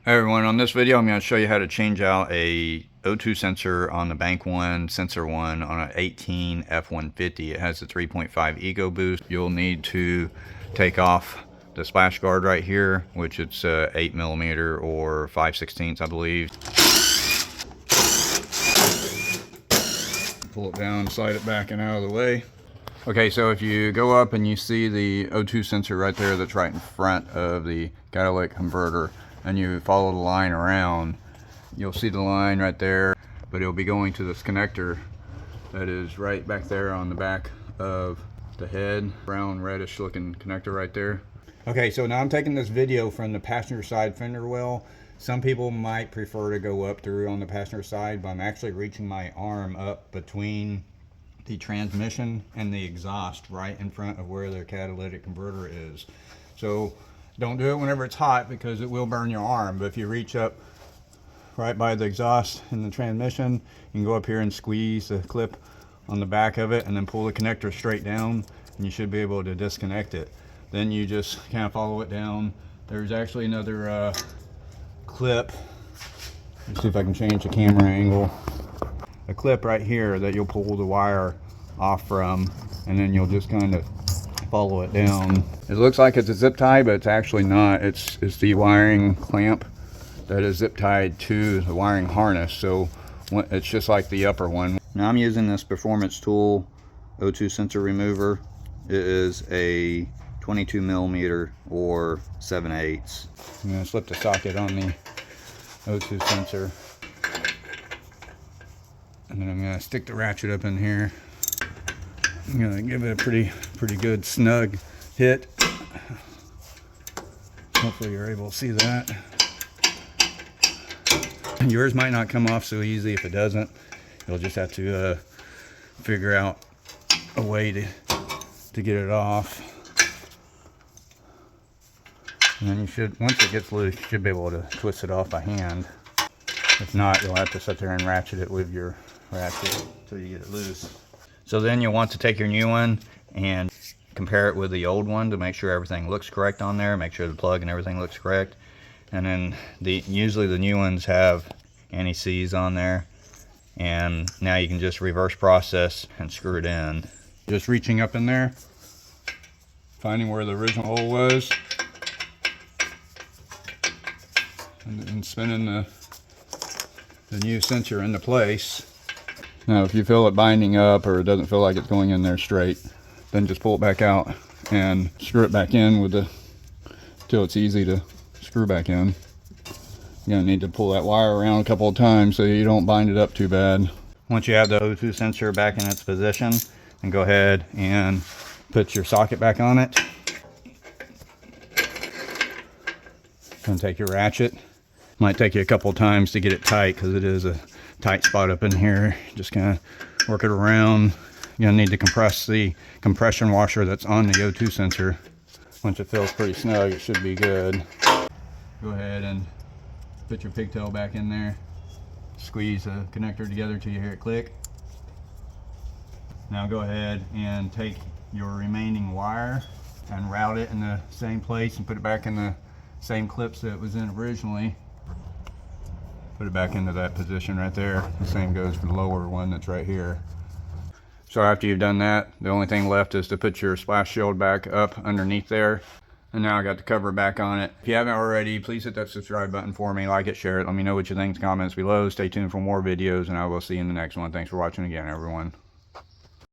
Hey everyone, on this video I'm going to show you how to change out a O2 sensor on the bank one, sensor one on an 18 F150. It has the 3.5 ecoboost. You'll need to take off the splash guard right here, which it's 8mm or 5/16 I believe. Pull it down, slide it back and out of the way. Okay, so if you go up and you see the O2 sensor right there that's right in front of the catalytic converter, and you follow the line around, you'll see the line right there, but it'll be going to this connector that is right back there on the back of the head. Brown reddish looking connector right there. Okay, so now I'm taking this video from the passenger side fender well. Some people might prefer to go up through on the passenger side, but I'm actually reaching my arm up between the transmission and the exhaust right in front of where the catalytic converter is. So don't do it whenever it's hot because it will burn your arm, but if you reach up right by the exhaust and the transmission, you can go up here and squeeze the clip on the back of it and then pull the connector straight down and you should be able to disconnect it. Then you just kind of follow it down. There's actually another clip. Let's see if I can change the camera angle. A clip right here that you'll pull the wire off from, and then you'll just kind of follow it down. It looks like it's a zip tie, but it's actually not. It's the wiring clamp that is zip tied to the wiring harness, so it's just like the upper one. Now I'm using this Performance Tool O2 sensor remover. It is a 22mm or 7/8. I'm going to slip the socket on the O2 sensor, and then I'm going to stick the ratchet up in here. I'm going to give it a pretty good snug hit. Hopefully you're able to see that. Yours might not come off so easy. If it doesn't, you'll just have to figure out a way to get it off. And then you should, once it gets loose, you should be able to twist it off by hand. If not, you'll have to sit there and ratchet it with your ratchet until you get it loose. So then you'll want to take your new one and compare it with the old one to make sure everything looks correct on there, make sure the plug and everything looks correct. And then usually the new ones have anti-seize on there, and now you can just reverse process and screw it in. Just reaching up in there, finding where the original hole was, and spinning the new sensor into place. Now if you feel it binding up or it doesn't feel like it's going in there straight, then just pull it back out and screw it back in with till it's easy to screw back in. You're going to need to pull that wire around a couple of times so you don't bind it up too bad. Once you have the O2 sensor back in its position, then go ahead and put your socket back on it. Then take your ratchet. Might take you a couple of times to get it tight because it is a tight spot up in here. Just kind of work it around. You're going to need to compress the compression washer that's on the O2 sensor. Once it feels pretty snug, it should be good. Go ahead and put your pigtail back in there. Squeeze the connector together till you hear it click. Now go ahead and take your remaining wire and route it in the same place and put it back in the same clips that it was in originally. Put it back into that position right there. The same goes for the lower one that's right here. So after you've done that, the only thing left is to put your splash shield back up underneath there. And now I got the cover back on it. If you haven't already, please hit that subscribe button for me, like it, share it, let me know what you think in the comments below. Stay tuned for more videos, and I will see you in the next one. Thanks for watching again, everyone.